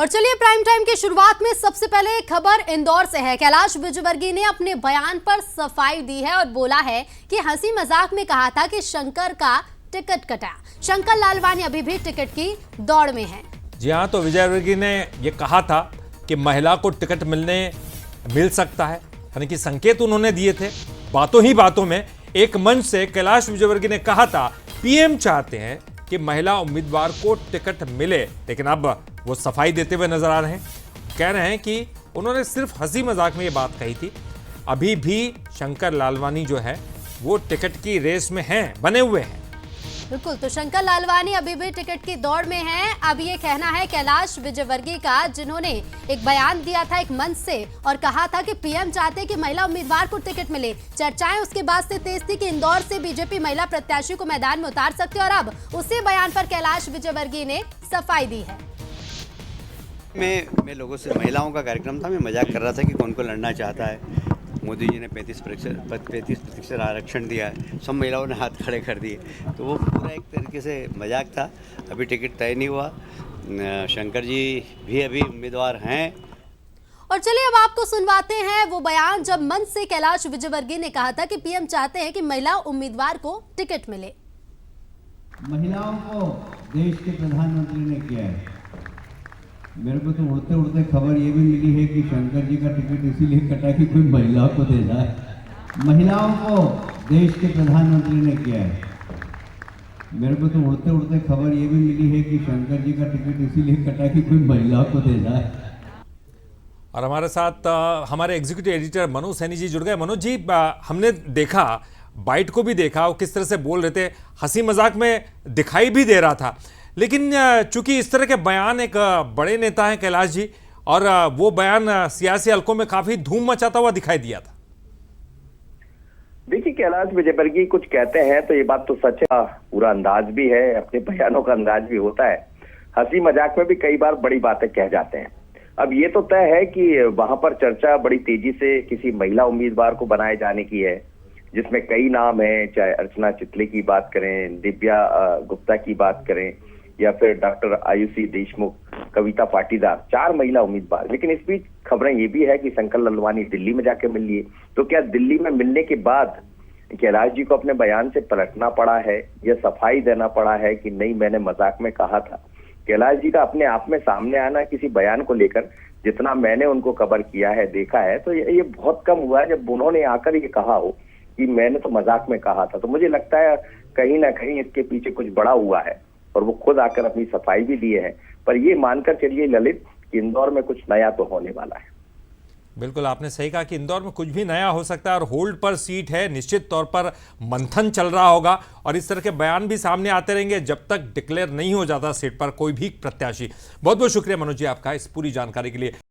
और चलिए prime time की शुरुआत में सबसे पहले खबर इंदौर से है। कैलाश विजयवर्गीय ने अपने बयान पर सफाई दी है और बोला है कि हंसी मजाक में कहा था कि शंकर का टिकट कटा। शंकर लालवानी अभी भी टिकट की दौड़ में है। जी हाँ, तो विजयवर्गीय ने यह कहा था कि महिला को टिकट मिल सकता है, यानी कि संकेत उन्होंने दिए थे। बातों ही बातों में एक मंच से कैलाश विजयवर्गीय ने कहा था पीएम चाहते हैं कि महिला उम्मीदवार को टिकट मिले, लेकिन अब वो सफाई देते हुए नजर आ रहे हैं। कह रहे हैं कि उन्होंने सिर्फ हंसी मजाक में ये बात कही थी। अभी भी शंकर लालवानी जो है वो टिकट की रेस में हैं, बने हुए हैं। बिल्कुल, तो शंकर लालवानी अभी भी टिकट की दौड़ में हैं। अब ये कहना है कैलाश विजयवर्गीय का, जिन्होंने एक बयान दिया था एक मंच से और कहा था कि पीएम चाहते कि महिला उम्मीदवार को टिकट मिले। चर्चाएं उसके बाद से तेज थी कि इंदौर से बीजेपी महिला प्रत्याशी को मैदान में उतार सकती है और अब उसी बयान पर कैलाश विजयवर्गीय ने सफाई दी है। मैं लोगों से, महिलाओं का कार्यक्रम था, मैं मजाक कर रहा था कि कौन को लड़ना चाहता है। मोदी जी ने 35% आरक्षण दिया है, सब महिलाओं ने हाथ खड़े कर दिए, तो वो पूरा एक तरीके से मजाक था। अभी टिकट तय नहीं हुआ, शंकर जी भी अभी उम्मीदवार हैं। और चलिए अब आपको सुनवाते हैं वो बयान जब मंच से कैलाश विजयवर्गीय ने कहा था कि पीएम चाहते हैं कि महिला उम्मीदवार को टिकट मिले। महिलाओं को देश के प्रधानमंत्री ने किया है। मेरे को तो उड़ते उड़ते खबर ये भी मिली है कि शंकर जी का टिकट इसीलिए कटा कि कोई महिला को दे जाए। महिलाओं को देश के प्रधानमंत्री ने किया है। मेरे को तो उड़ते उड़ते खबर ये भी मिली है कि शंकर जी का टिकट इसीलिए कटा कि कोई महिला को दे जाए। और हमारे साथ हमारे एग्जीक्यूटिव एडिटर मनोज सैनी जी जुड़ गए। मनोज जी, हमने देखा, बाइट को भी देखा, वो किस तरह से बोल रहे थे, हंसी मजाक में दिखाई भी दे रहा था। लेकिन चूंकि इस तरह के बयान एक बड़े नेता हैं कैलाश जी, और वो बयान सियासी हलकों में काफी धूम मचाता हुआ दिखाई दिया था। देखिए, कैलाश विजयवर्गीय कुछ कहते हैं तो ये बात तो सच है, पूरा अंदाज भी है, अपने बयानों का अंदाज भी होता है। हंसी मजाक में भी कई बार बड़ी बातें कह जाते हैं। अब ये तो तय है कि वहां पर चर्चा बड़ी तेजी से किसी महिला उम्मीदवार को बनाए जाने की है, जिसमें कई नाम हैं, चाहे अर्चना चितले की बात करें, दिव्या गुप्ता की बात करें, या फिर डॉक्टर आयुषी देशमुख, कविता पाटीदार, 4 महिला उम्मीदवार। लेकिन इस बीच खबरें ये भी है कि शंकर लालवानी दिल्ली में जाके मिल लिए। तो क्या दिल्ली में मिलने के बाद कैलाश जी को अपने बयान से पलटना पड़ा है या सफाई देना पड़ा है कि नहीं, मैंने मजाक में कहा था? कैलाश जी का अपने आप में सामने आना किसी बयान को लेकर, जितना मैंने उनको कवर किया है, देखा है, तो ये बहुत कम हुआ है जब उन्होंने आकर ये कहा हो कि मैंने तो मजाक में कहा था। तो मुझे लगता है कहीं ना कहीं इसके पीछे कुछ बड़ा हुआ है और वो खुद आकर अपनी सफाई भी दिए हैं। पर ये मानकर चलिए ललित कि इंदौर में कुछ नया तो होने वाला है। बिल्कुल, आपने सही कहा कि इंदौर में कुछ भी नया हो सकता है और होल्ड पर सीट है, निश्चित तौर पर मंथन चल रहा होगा और इस तरह के बयान भी सामने आते रहेंगे जब तक डिक्लेयर नहीं हो जाता सीट पर कोई भी प्रत्याशी। बहुत बहुत शुक्रिया मनोज जी आपका इस पूरी जानकारी के लिए।